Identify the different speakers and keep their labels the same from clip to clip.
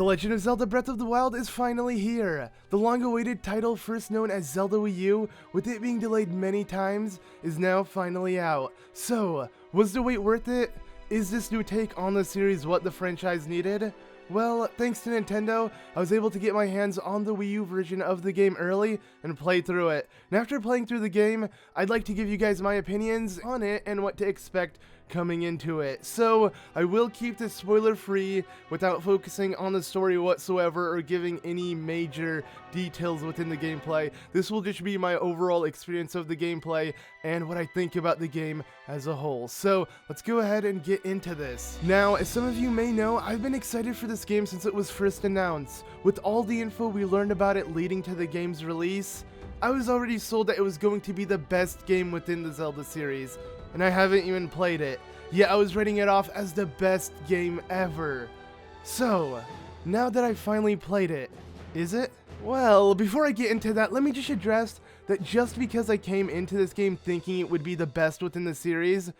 Speaker 1: The Legend of Zelda Breath of the Wild is finally here! The long-awaited title, first known as Zelda Wii U, with it being delayed many times, is now finally out. So, was the wait worth it? Is this new take on the series what the franchise needed? Well, thanks to Nintendo, I was able to get my hands on the Wii U version of the game early and play through it. And after playing through the game, I'd like to give you guys my opinions on it and what to expect coming into it. So, I will keep this spoiler free without focusing on the story whatsoever or giving any major details within the gameplay. This will just be my overall experience of the gameplay and what I think about the game as a whole. So, let's go ahead and get into this. Now, as some of you may know, I've been excited for this game since it was first announced. With all the info we learned about it leading to the game's release, I was already sold that it was going to be the best game within the Zelda series, and I haven't even played it, yet I was rating it off as the best game ever. So, now that I finally played it, is it? Well, before I get into that, let me just address that just because I came into this game thinking it would be the best within the series,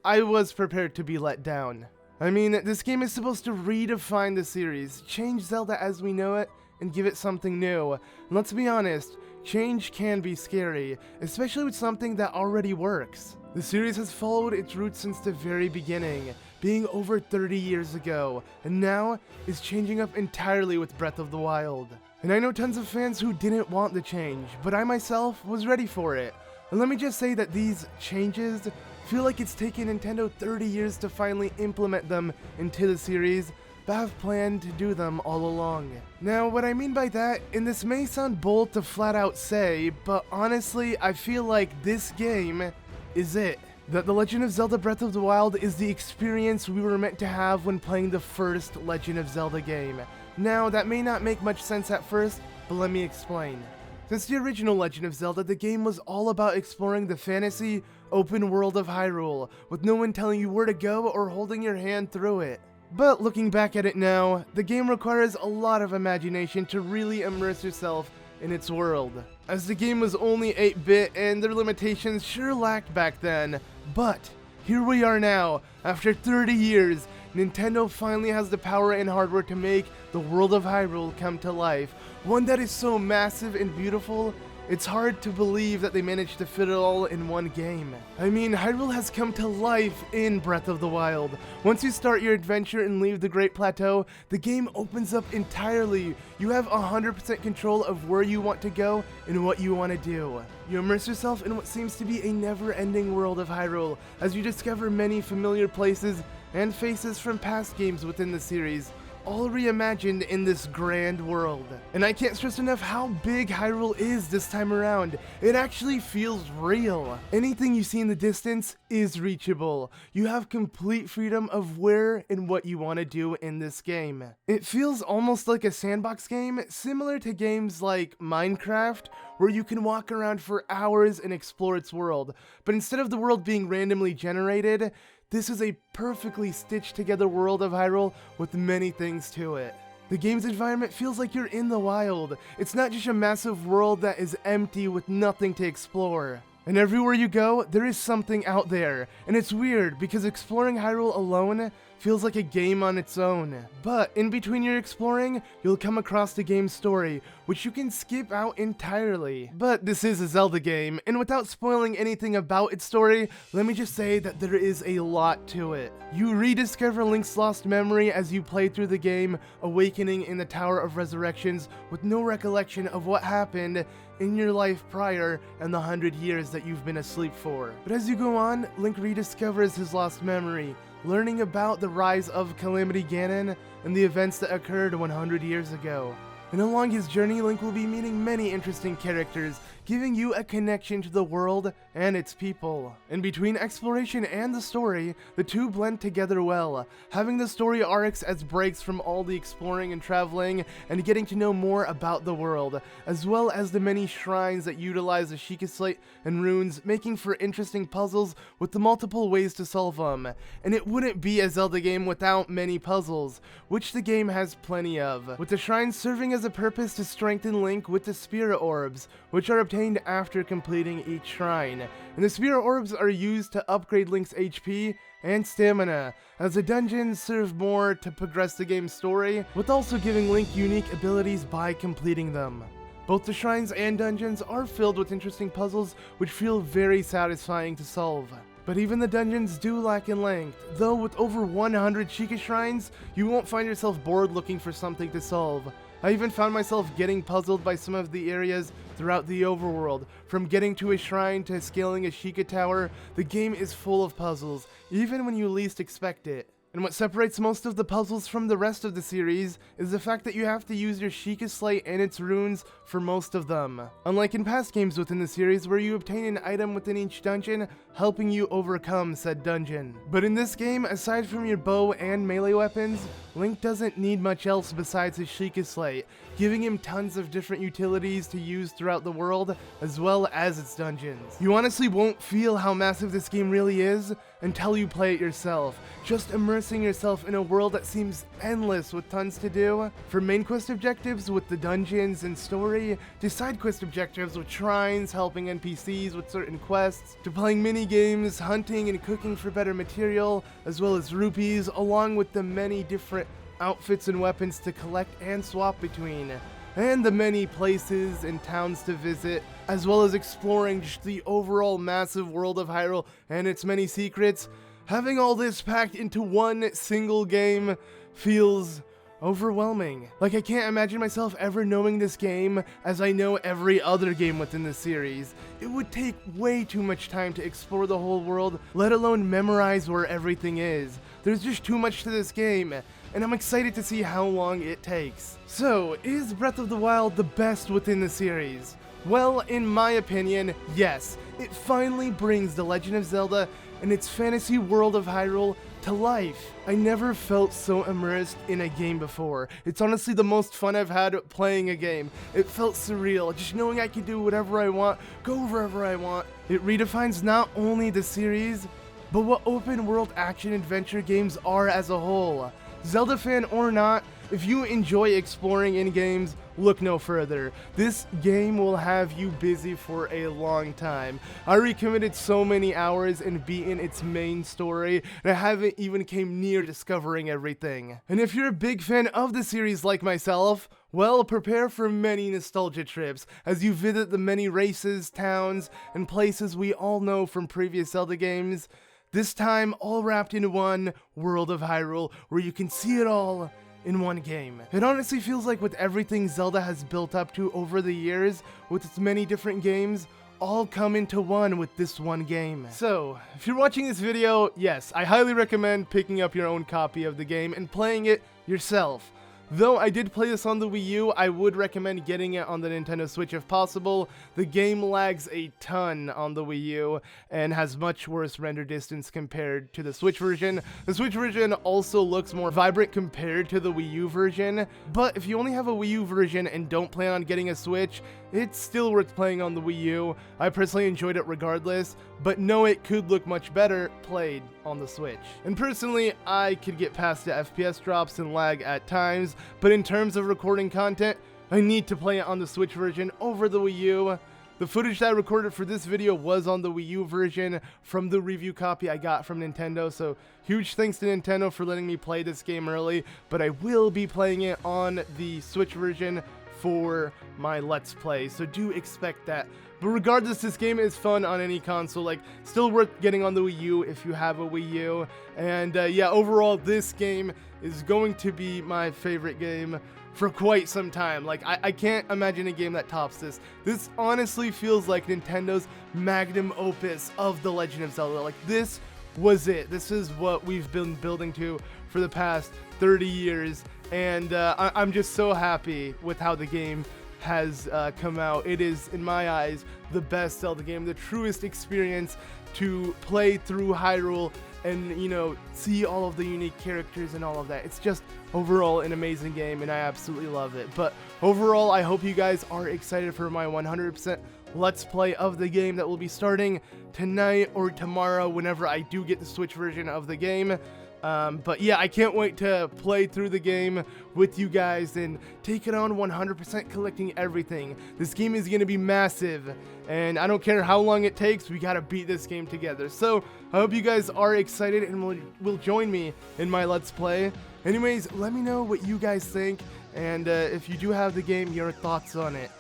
Speaker 1: I was prepared to be let down. I mean, this game is supposed to redefine the series, change Zelda as we know it, and give it something new. And let's be honest, change can be scary, especially with something that already works. The series has followed its roots since the very beginning, being over 30 years ago, and now is changing up entirely with Breath of the Wild. And I know tons of fans who didn't want the change, but I myself was ready for it. And let me just say that these changes feel like it's taken Nintendo 30 years to finally implement them into the series, but have planned to do them all along. Now, what I mean by that, and this may sound bold to flat out say, but honestly, I feel like this game is it. That The Legend of Zelda Breath of the Wild is the experience we were meant to have when playing the first Legend of Zelda game. Now, that may not make much sense at first, but let me explain. Since the original Legend of Zelda, the game was all about exploring the fantasy, open world of Hyrule, with no one telling you where to go or holding your hand through it. But looking back at it now, the game requires a lot of imagination to really immerse yourself in its world, as the game was only 8-bit and their limitations sure lacked back then. But here we are now, after 30 years, Nintendo finally has the power and hardware to make the world of Hyrule come to life, one that is so massive and beautiful, it's hard to believe that they managed to fit it all in one game. I mean, Hyrule has come to life in Breath of the Wild. Once you start your adventure and leave the Great Plateau, the game opens up entirely. You have 100% control of where you want to go and what you want to do. You immerse yourself in what seems to be a never-ending world of Hyrule, as you discover many familiar places and faces from past games within the series, all reimagined in this grand world. And I can't stress enough how big Hyrule is this time around. It actually feels real. Anything you see in the distance is reachable. You have complete freedom of where and what you want to do in this game. It feels almost like a sandbox game, similar to games like Minecraft, where you can walk around for hours and explore its world. But instead of the world being randomly generated, this is a perfectly stitched together world of Hyrule with many things to it. The game's environment feels like you're in the wild. It's not just a massive world that is empty with nothing to explore. And everywhere you go, there is something out there. And it's weird because exploring Hyrule alone feels like a game on its own. But in between your exploring, you'll come across the game's story, which you can skip out entirely. But this is a Zelda game, and without spoiling anything about its story, let me just say that there is a lot to it. You rediscover Link's lost memory as you play through the game, awakening in the Tower of Resurrections with no recollection of what happened in your life prior and the 100 years that you've been asleep for. But as you go on, Link rediscovers his lost memory, learning about the rise of Calamity Ganon and the events that occurred 100 years ago. And along his journey, Link will be meeting many interesting characters, giving you a connection to the world and its people. And between exploration and the story, the two blend together well, having the story arcs as breaks from all the exploring and traveling and getting to know more about the world, as well as the many shrines that utilize the Sheikah Slate and runes, making for interesting puzzles with the multiple ways to solve them. And it wouldn't be a Zelda game without many puzzles, which the game has plenty of, with the shrines serving as has a purpose to strengthen Link with the Spirit Orbs, which are obtained after completing each shrine. And the Spirit Orbs are used to upgrade Link's HP and stamina, as the dungeons serve more to progress the game's story, with also giving Link unique abilities by completing them. Both the shrines and dungeons are filled with interesting puzzles which feel very satisfying to solve. But even the dungeons do lack in length, though with over 100 Sheikah shrines, you won't find yourself bored looking for something to solve. I even found myself getting puzzled by some of the areas throughout the overworld. From getting to a shrine to scaling a Sheikah tower, the game is full of puzzles, even when you least expect it. And what separates most of the puzzles from the rest of the series is the fact that you have to use your Sheikah Slate and its runes for most of them. Unlike in past games within the series where you obtain an item within each dungeon, helping you overcome said dungeon. But in this game, aside from your bow and melee weapons, Link doesn't need much else besides his Sheikah Slate, giving him tons of different utilities to use throughout the world, as well as its dungeons. You honestly won't feel how massive this game really is until you play it yourself, just immersing yourself in a world that seems endless with tons to do. From main quest objectives with the dungeons and story, to side quest objectives with shrines, helping NPCs with certain quests, to playing mini games, hunting and cooking for better material, as well as rupees, along with the many different outfits and weapons to collect and swap between, and the many places and towns to visit, as well as exploring just the overall massive world of Hyrule and its many secrets. Having all this packed into one single game feels overwhelming. Like, I can't imagine myself ever knowing this game as I know every other game within the series. It would take way too much time to explore the whole world, let alone memorize where everything is. There's just too much to this game, and I'm excited to see how long it takes. So, is Breath of the Wild the best within the series? Well, in my opinion, yes. It finally brings The Legend of Zelda and its fantasy world of Hyrule to life. I never felt so immersed in a game before. It's honestly the most fun I've had playing a game. It felt surreal, just knowing I could do whatever I want, go wherever I want. It redefines not only the series, but what open world action adventure games are as a whole. Zelda fan or not, if you enjoy exploring in games, look no further. This game will have you busy for a long time. I recommitted so many hours and beaten its main story, and I haven't even came near discovering everything. And if you're a big fan of the series like myself, well, prepare for many nostalgia trips as you visit the many races, towns, and places we all know from previous Zelda games. This time, all wrapped in one world of Hyrule, where you can see it all in one game. It honestly feels like with everything Zelda has built up to over the years, with its many different games, all come into one with this one game. So, if you're watching this video, yes, I highly recommend picking up your own copy of the game and playing it yourself. Though I did play this on the Wii U, I would recommend getting it on the Nintendo Switch if possible. The game lags a ton on the Wii U and has much worse render distance compared to the Switch version. The Switch version also looks more vibrant compared to the Wii U version, but if you only have a Wii U version and don't plan on getting a Switch, it's still worth playing on the Wii U. I personally enjoyed it regardless, but know it could look much better played on the Switch. And personally, I could get past the FPS drops and lag at times, but in terms of recording content, I need to play it on the Switch version over the Wii U. The footage that I recorded for this video was on the Wii U version from the review copy I got from Nintendo, so huge thanks to Nintendo for letting me play this game early, but I will be playing it on the Switch version for my Let's Play, so do expect that. But regardless, this game is fun on any console, like, still worth getting on the Wii U if you have a Wii U. And yeah, overall, this game is going to be my favorite game for quite some time. Like, I can't imagine a game that tops this. This honestly feels like Nintendo's magnum opus of The Legend of Zelda. Like, this was it. This is what we've been building to for the past 30 years. And I'm just so happy with how the game has come out. It is, in my eyes, the best Zelda game, the truest experience to play through Hyrule and, you know, see all of the unique characters and all of that. It's just overall an amazing game, and I absolutely love it. But overall, I hope you guys are excited for my 100% Let's Play of the game that will be starting tonight or tomorrow whenever I do get the Switch version of the game. But yeah, I can't wait to play through the game with you guys and take it on 100% collecting everything. This game is going to be massive, and I don't care how long it takes, we gotta beat this game together. So I hope you guys are excited and will join me in my Let's Play. Anyways, let me know what you guys think, and if you do have the game, your thoughts on it.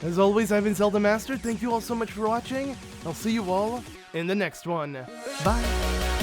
Speaker 1: As always, I've been ZeldaMaster. Thank you all so much for watching. I'll see you all in the next one. Bye!